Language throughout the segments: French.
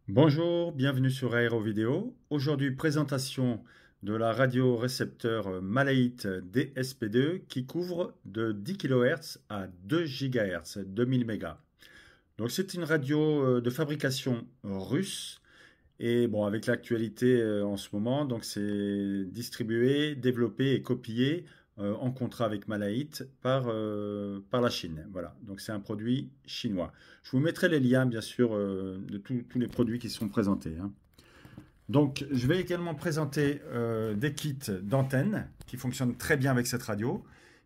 Bonjour, bienvenue sur Aéro Vidéo. Aujourd'hui, présentation de la radio récepteur Malaït DSP2 qui couvre de 10 kHz à 2 GHz, 2000 MHz. Donc c'est une radio de fabrication russe et bon, avec l'actualité en ce moment, donc c'est distribué, développé et copié en contrat avec Malaït par la Chine. Voilà, donc c'est un produit chinois. Je vous mettrai les liens, bien sûr, de tous les produits qui sont présentés, hein. Donc, je vais également présenter des kits d'antennes qui fonctionnent très bien avec cette radio.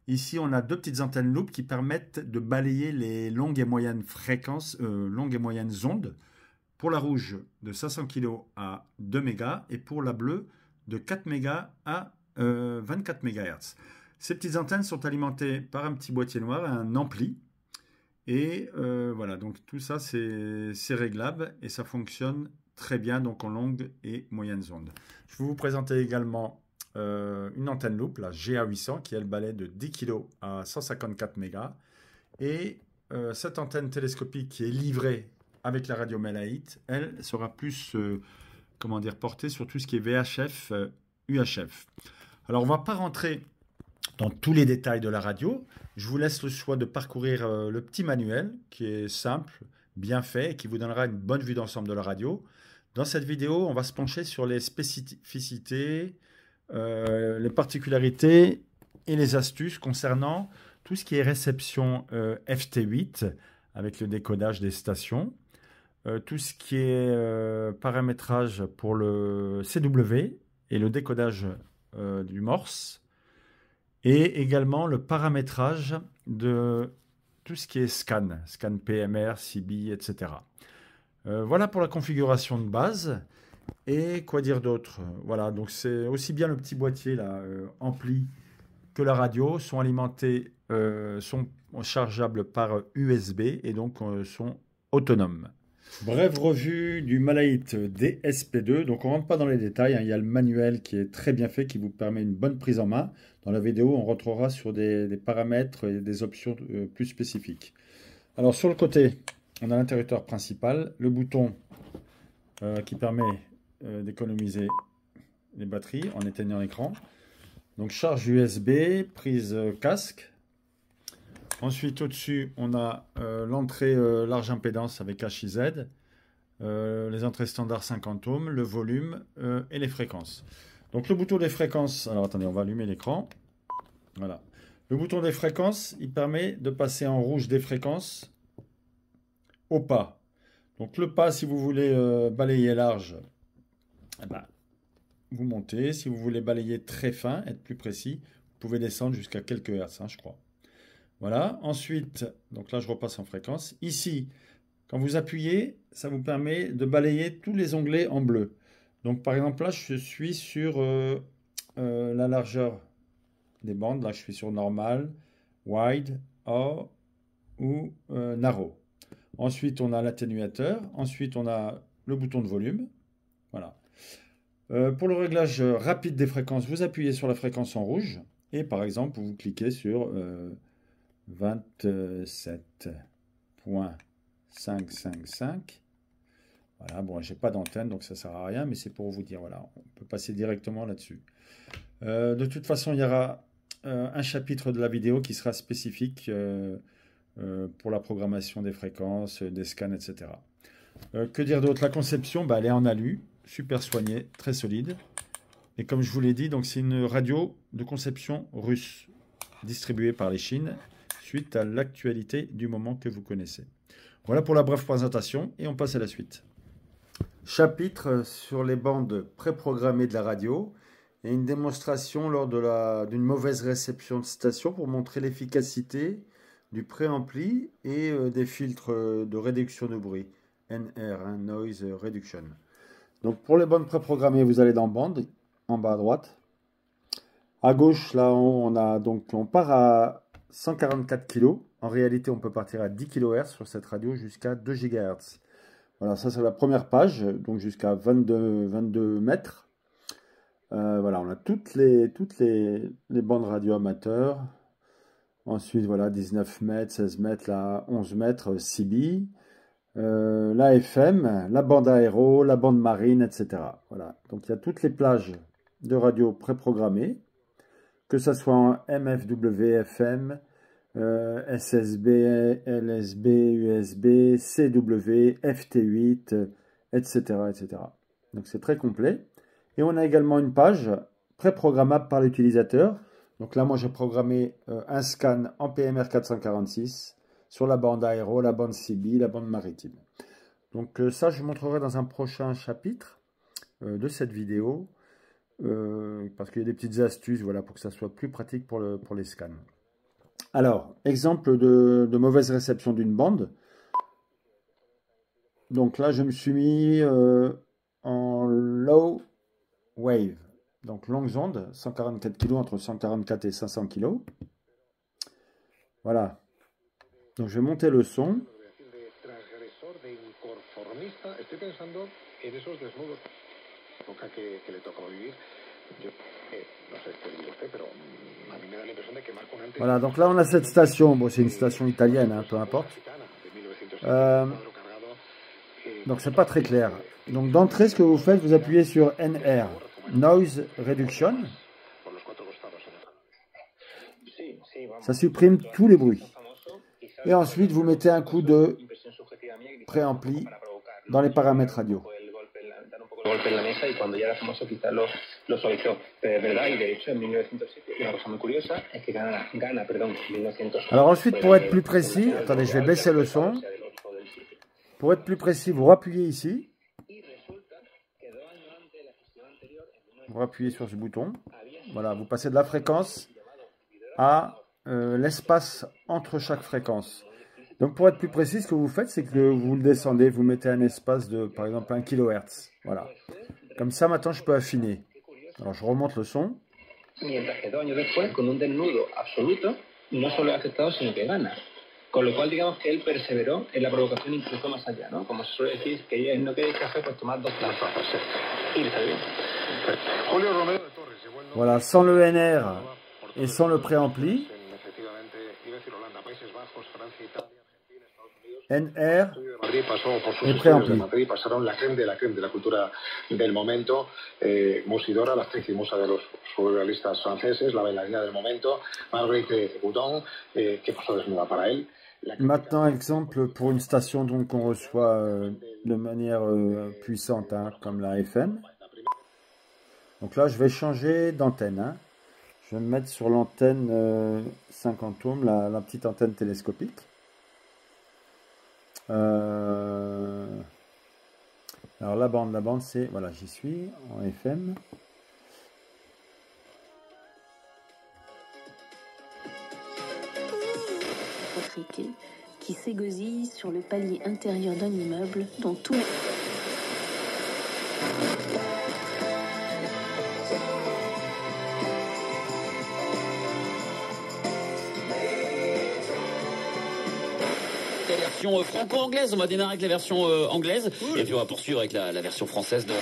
Ici, on a deux petites antennes loop qui permettent de balayer les longues et moyennes fréquences, longues et moyennes ondes. Pour la rouge, de 500 kg à 2 mégas et pour la bleue, de 4 mégas à 24 MHz. Ces petites antennes sont alimentées par un petit boîtier noir et un ampli. Et voilà, donc tout ça, c'est réglable et ça fonctionne très bien donc en longues et moyennes ondes. Je vais vous présenter également une antenne loop, la GA800, qui elle balaie de 10 kg à 154 mégas. Et cette antenne télescopique qui est livrée avec la radio Malaït, elle sera plus comment dire, portée sur tout ce qui est VHF, UHF. Alors on ne va pas rentrer dans tous les détails de la radio. Je vous laisse le choix de parcourir le petit manuel qui est simple, bien fait et qui vous donnera une bonne vue d'ensemble de la radio. Dans cette vidéo, on va se pencher sur les spécificités, les particularités et les astuces concernant tout ce qui est réception FT8 avec le décodage des stations, tout ce qui est paramétrage pour le CW et le décodage du Morse, et également le paramétrage de tout ce qui est scan PMR, CB, etc. Voilà pour la configuration de base. Et quoi dire d'autre? Voilà, donc c'est aussi bien le petit boîtier là, ampli, que la radio sont alimentés, sont chargeables par USB et donc sont autonomes. Brève revue du Malaït DSP2. Donc on ne rentre pas dans les détails, hein. Il y a le manuel qui est très bien fait, qui vous permet une bonne prise en main. Dans la vidéo, on rentrera sur des paramètres et des options plus spécifiques. Alors sur le côté, on a l'interrupteur principal, le bouton qui permet d'économiser les batteries en éteignant l'écran. Donc charge USB, prise casque. Ensuite, au-dessus, on a l'entrée large impédance avec HIZ, les entrées standards 50 ohms, le volume et les fréquences. Donc le bouton des fréquences, alors attendez, on va allumer l'écran. Voilà. Le bouton des fréquences, il permet de passer en rouge des fréquences au pas. Donc le pas, si vous voulez balayer large, eh ben, vous montez. Si vous voulez balayer très fin, être plus précis, vous pouvez descendre jusqu'à quelques hertz, hein, je crois. Voilà, ensuite, donc là je repasse en fréquence. Ici, quand vous appuyez, ça vous permet de balayer tous les onglets en bleu. Donc par exemple là, je suis sur la largeur des bandes. Là, je suis sur normal, wide, or ou narrow. Ensuite, on a l'atténuateur. Ensuite, on a le bouton de volume. Voilà. Pour le réglage rapide des fréquences, vous appuyez sur la fréquence en rouge. Et par exemple, vous cliquez sur 27.555. Voilà, bon, j'ai pas d'antenne, donc ça sert à rien, mais c'est pour vous dire, voilà, on peut passer directement là-dessus. De toute façon, il y aura un chapitre de la vidéo qui sera spécifique pour la programmation des fréquences, des scans, etc. Que dire d'autre? La conception, bah, elle est en alu, super soignée, très solide. Et comme je vous l'ai dit, donc c'est une radio de conception russe, distribuée par les Chines, suite à l'actualité du moment que vous connaissez. Voilà pour la brève présentation et on passe à la suite. Chapitre sur les bandes préprogrammées de la radio et une démonstration lors d'une mauvaise réception de station pour montrer l'efficacité du préampli et des filtres de réduction de bruit, NR, hein, Noise Reduction. Donc pour les bandes préprogrammées, vous allez dans bande, en bas à droite. À gauche, là, on part à 144 kg. En réalité, on peut partir à 10 kHz sur cette radio jusqu'à 2 GHz. Voilà, ça c'est la première page, donc jusqu'à 22 mètres. Voilà, on a toutes les bandes radio amateurs. Ensuite, voilà, 19 mètres, 16 mètres, là, 11 mètres, CB. la FM, la bande aéro, la bande marine, etc. Voilà, donc il y a toutes les plages de radio préprogrammées, que ce soit en MFW, FM, SSB, LSB, USB, CW, FT8, etc., etc. Donc c'est très complet. Et on a également une page préprogrammable par l'utilisateur. Donc là, moi, j'ai programmé un scan en PMR 446 sur la bande aéro, la bande CB, la bande maritime. Donc ça, je vous montrerai dans un prochain chapitre de cette vidéo, parce qu'il y a des petites astuces, voilà, pour que ça soit plus pratique pour les scans. Alors, exemple de mauvaise réception d'une bande. Donc là, je me suis mis en low wave. Donc longues ondes, 144 kg, entre 144 et 500 kg. Voilà. Donc je vais monter le son. Voilà, donc là on a cette station. Bon, c'est une station italienne, hein, peu importe. Donc c'est pas très clair. Donc d'entrée, ce que vous faites, vous appuyez sur NR, Noise Reduction. Ça supprime tous les bruits. Et ensuite, vous mettez un coup de préampli dans les paramètres radio. Alors ensuite, pour être plus précis, attendez, je vais baisser le son. Pour être plus précis, vous rappuyez ici. Vous rappuyez sur ce bouton. Voilà, vous passez de la fréquence à l'espace entre chaque fréquence. Donc pour être plus précis, ce que vous faites, c'est que vous le descendez, vous mettez un espace de, par exemple, 1 kHz. Voilà. Comme ça, maintenant, je peux affiner. Alors, je remonte le son. Con lo cual, digamos que él perseveró en la provocación incluso más allá, ¿no? Como se suele decir, que él no quiere café, pues tomar dos tazas. Y está bien. Julio Romero de Torres. Voilà, sans le NR et sans le préampli. NR Madrid pasó por sus et estudios de préampli. Madrid, pasaron la creme de la cultura del momento, Musidora, la actriz y musa de los surrealistas franceses, la bailarina del momento, Marguerite Boudon, que pasó desnuda para él. Maintenant, exemple pour une station donc qu'on reçoit de manière puissante, hein, comme la FM. Donc là, je vais changer d'antenne. Hein. Je vais me mettre sur l'antenne 50 ohms, la petite antenne télescopique. Alors la bande c'est, voilà, j'y suis en FM. Qui s'égosille sur le palier intérieur d'un immeuble dont tout version franco-anglaise. On va démarrer avec la version anglaise, cool. Et puis on va poursuivre avec la version française de...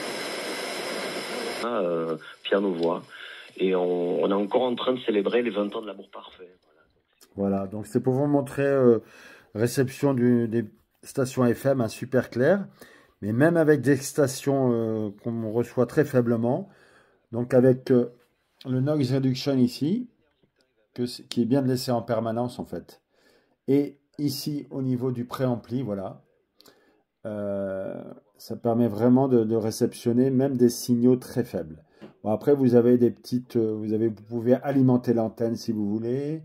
piano-voix. Et on est encore en train de célébrer les 20 ans de l'amour parfait. Voilà, donc c'est pour vous montrer réception des stations FM, super clair. Mais même avec des stations qu'on reçoit très faiblement, donc avec le noise reduction ici, qui est bien de laisser en permanence en fait. Et ici au niveau du préampli, voilà, ça permet vraiment de réceptionner même des signaux très faibles. Bon, après vous avez des petites, vous pouvez alimenter l'antenne si vous voulez.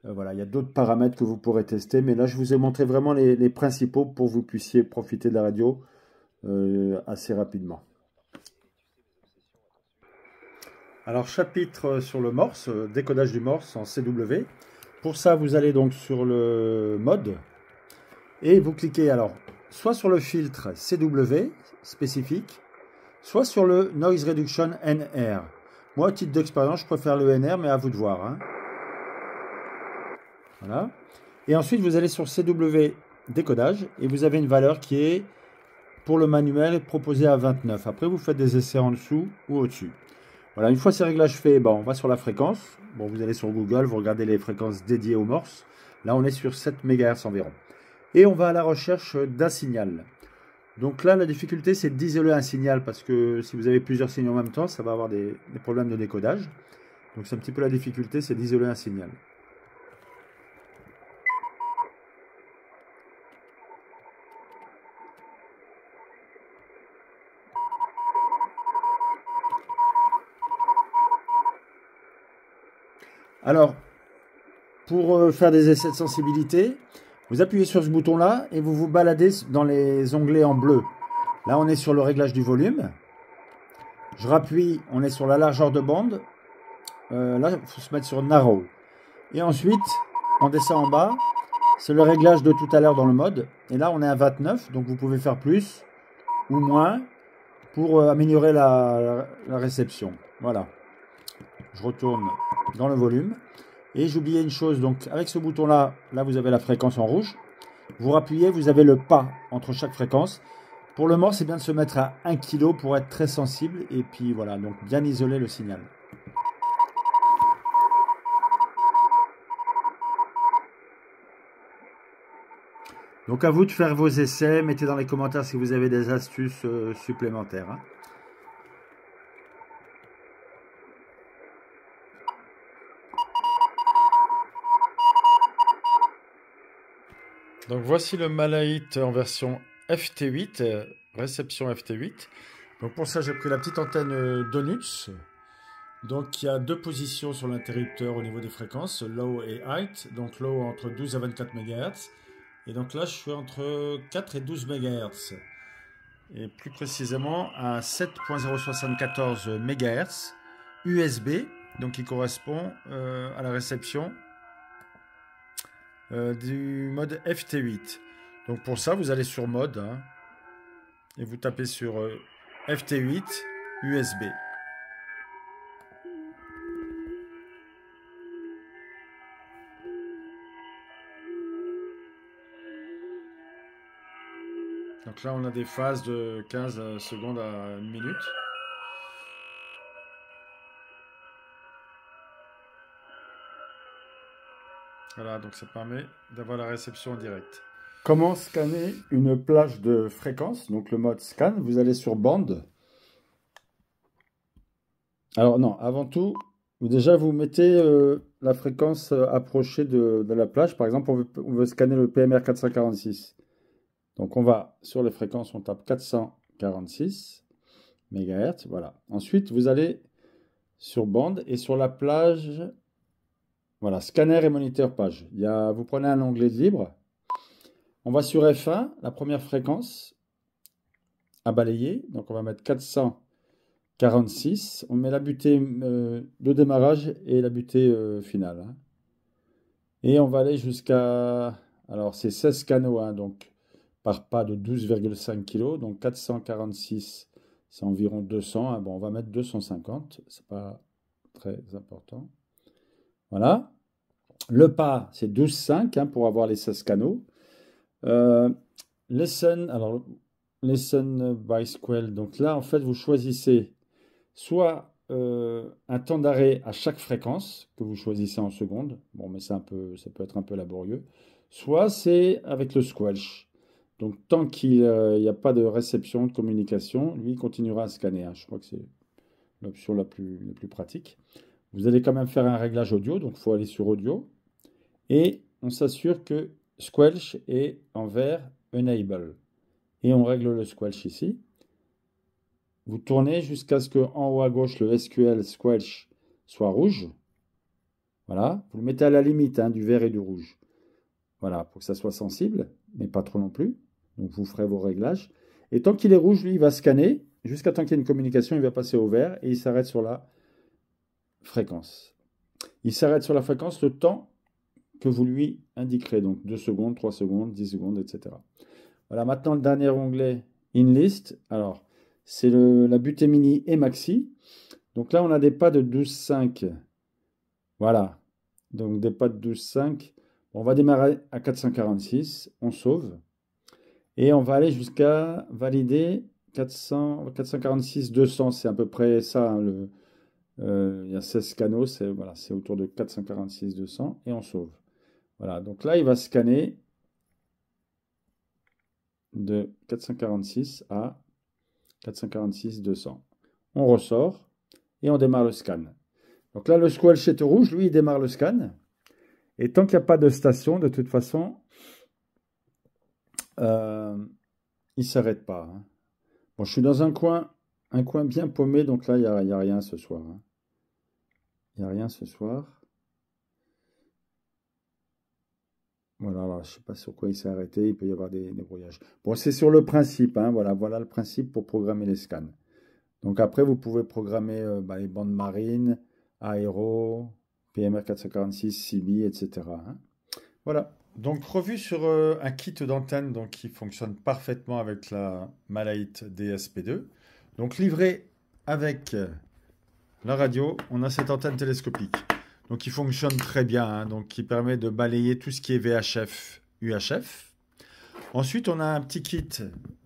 Voilà, il y a d'autres paramètres que vous pourrez tester, mais là je vous ai montré vraiment les principaux pour que vous puissiez profiter de la radio assez rapidement. Alors chapitre sur le Morse, décodage du Morse en CW. Pour ça vous allez donc sur le mode et vous cliquez alors soit sur le filtre CW spécifique, soit sur le Noise Reduction NR. Moi à titre d'expérience je préfère le NR, mais à vous de voir, hein. Voilà. Et ensuite, vous allez sur CW décodage et vous avez une valeur qui est, pour le manuel, proposée à 29. Après, vous faites des essais en dessous ou au-dessus. Voilà, une fois ces réglages faits, bon, on va sur la fréquence. Bon, vous allez sur Google, vous regardez les fréquences dédiées au Morse. Là, on est sur 7 MHz environ. Et on va à la recherche d'un signal. Donc là, la difficulté, c'est d'isoler un signal parce que si vous avez plusieurs signaux en même temps, ça va avoir des problèmes de décodage. Donc c'est un petit peu la difficulté, c'est d'isoler un signal. Alors, pour faire des essais de sensibilité, vous appuyez sur ce bouton-là et vous vous baladez dans les onglets en bleu. Là, on est sur le réglage du volume. Je rappuie, on est sur la largeur de bande. Là, il faut se mettre sur Narrow. Et ensuite, on descend en bas. C'est le réglage de tout à l'heure dans le mode. Et là, on est à 29, donc vous pouvez faire plus ou moins pour améliorer la réception. Voilà. Je retourne dans le volume. Et j'oubliais une chose, donc avec ce bouton-là, là vous avez la fréquence en rouge. Vous rappuyez, vous avez le pas entre chaque fréquence. Pour le mort, c'est bien de se mettre à 1 kg pour être très sensible. Et puis voilà, donc bien isoler le signal. Donc à vous de faire vos essais. Mettez dans les commentaires si vous avez des astuces supplémentaires. Hein. Donc voici le Malahit en version FT8, réception FT8. Donc pour ça j'ai pris la petite antenne Donuts. Donc il y a deux positions sur l'interrupteur au niveau des fréquences, low et high. Donc low entre 12 à 24 MHz. Et donc là je suis entre 4 et 12 MHz. Et plus précisément à 7.074 MHz USB, donc qui correspond à la réception du mode FT8. Donc pour ça, vous allez sur mode hein, et vous tapez sur FT8 USB. Donc là, on a des phases de 15 secondes à 1 minute. Voilà, donc ça permet d'avoir la réception en direct. Comment scanner une plage de fréquence? Donc le mode scan, vous allez sur bande. Alors non, avant tout, vous mettez la fréquence approchée de la plage. Par exemple, on veut scanner le PMR 446. Donc on va sur les fréquences, on tape 446 MHz. Voilà. Ensuite, vous allez sur bande et sur la plage... Voilà, scanner et moniteur page. Vous prenez un onglet libre. On va sur F1, la première fréquence à balayer. Donc on va mettre 446. On met la butée de démarrage et la butée finale. Hein. Et on va aller jusqu'à... Alors c'est 16 canaux, hein, donc par pas de 12,5 kg. Donc 446, c'est environ 200. Hein. Bon, on va mettre 250. C'est pas très important. Voilà. Le pas, c'est 12,5 hein, pour avoir les 16 canaux. Listen by Squel. Donc là, en fait, vous choisissez soit un temps d'arrêt à chaque fréquence que vous choisissez en secondes. Bon, mais ça peut être un peu laborieux. Soit c'est avec le squelch. Donc tant qu'il n'y a pas de réception, de communication, lui, il continuera à scanner. Hein. Je crois que c'est l'option la plus pratique. Vous allez quand même faire un réglage audio, donc il faut aller sur audio. Et on s'assure que squelch est en vert enable. Et on règle le squelch ici. Vous tournez jusqu'à ce qu'en haut à gauche, le SQL squelch soit rouge. Voilà. Vous le mettez à la limite hein, du vert et du rouge. Voilà, pour que ça soit sensible, mais pas trop non plus. Donc vous ferez vos réglages. Et tant qu'il est rouge, lui, il va scanner. Jusqu'à temps qu'il y ait une communication, il va passer au vert et il s'arrête sur la fréquence. Il s'arrête sur la fréquence le temps que vous lui indiquerez. Donc 2 secondes, 3 secondes, 10 secondes, etc. Voilà, maintenant le dernier onglet, InList. Alors, c'est la butée mini et maxi. Donc là, on a des pas de 12,5. Voilà. Donc des pas de 12,5. On va démarrer à 446. On sauve. Et on va aller jusqu'à valider 446, 200. C'est à peu près ça. Hein, il y a 16 canaux. C'est voilà, autour de 446, 200. Et on sauve. Voilà. Donc là, il va scanner. de 446 à 446-200. On ressort et on démarre le scan. Donc là, le squelch rouge, lui, il démarre le scan. Et tant qu'il n'y a pas de station, de toute façon, il ne s'arrête pas. Hein. Bon, je suis dans un coin bien paumé, donc là, il n'y a rien ce soir. Hein. Il n'y a rien ce soir. Voilà, alors, je ne sais pas sur quoi il s'est arrêté, il peut y avoir des brouillages. Bon, c'est sur le principe, hein, voilà le principe pour programmer les scans. Donc après, vous pouvez programmer les bandes marines, aéro, PMR 446, CB, etc. Hein. Voilà, donc revue sur un kit d'antenne qui fonctionne parfaitement avec la Malahit DSP2. Donc livré avec la radio, on a cette antenne télescopique. Donc qui fonctionne très bien, hein, donc qui permet de balayer tout ce qui est VHF, UHF. Ensuite, on a un petit kit,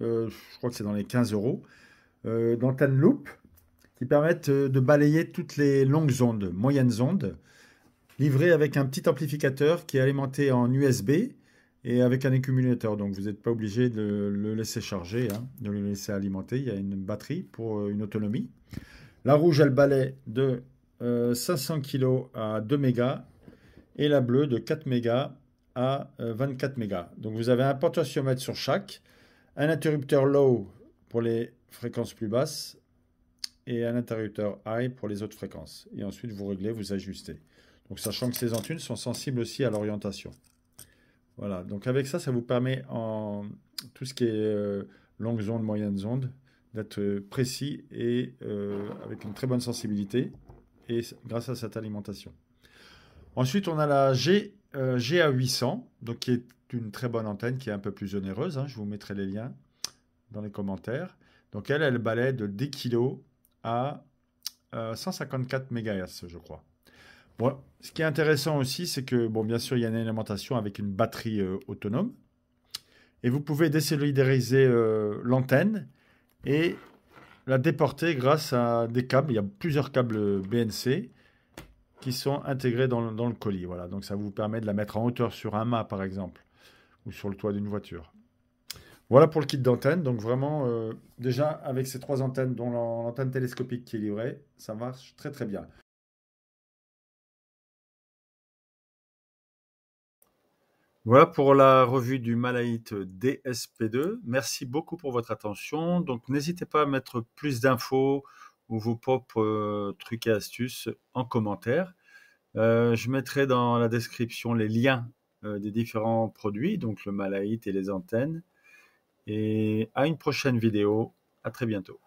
je crois que c'est dans les 15 €, d'antenne loop, qui permettent de balayer toutes les longues ondes, moyennes ondes, livré avec un petit amplificateur qui est alimenté en USB et avec un accumulateur. Donc vous n'êtes pas obligé de le laisser charger, hein, de le laisser alimenter. Il y a une batterie pour une autonomie. La rouge, elle balaye de 500 kg à 2 mégas et la bleue de 4 mégas à 24 mégas. Donc vous avez un potentiomètre sur chaque, un interrupteur low pour les fréquences plus basses et un interrupteur high pour les autres fréquences. Et ensuite vous réglez, vous ajustez. Donc sachant que ces antennes sont sensibles aussi à l'orientation. Voilà, donc avec ça, ça vous permet en tout ce qui est longues ondes, moyennes ondes, d'être précis et avec une très bonne sensibilité et grâce à cette alimentation. Ensuite, on a la GA800, donc qui est une très bonne antenne, qui est un peu plus onéreuse. Hein, je vous mettrai les liens dans les commentaires. Donc elle balaye de 10 kg à 154 MHz, je crois. Bon, ce qui est intéressant aussi, c'est que, bon, bien sûr, il y a une alimentation avec une batterie autonome. Et vous pouvez désolidariser l'antenne et la déporter grâce à des câbles. Il y a plusieurs câbles BNC qui sont intégrés dans le colis. Voilà, donc ça vous permet de la mettre en hauteur sur un mât, par exemple, ou sur le toit d'une voiture. Voilà pour le kit d'antenne. Donc vraiment, déjà, avec ces 3 antennes, dont l'antenne télescopique qui est livrée, ça marche très très bien. Voilà pour la revue du Malahit DSP2. Merci beaucoup pour votre attention. Donc n'hésitez pas à mettre plus d'infos ou vos propres trucs et astuces en commentaire. Je mettrai dans la description les liens des différents produits, donc le Malahit et les antennes. Et à une prochaine vidéo. À très bientôt.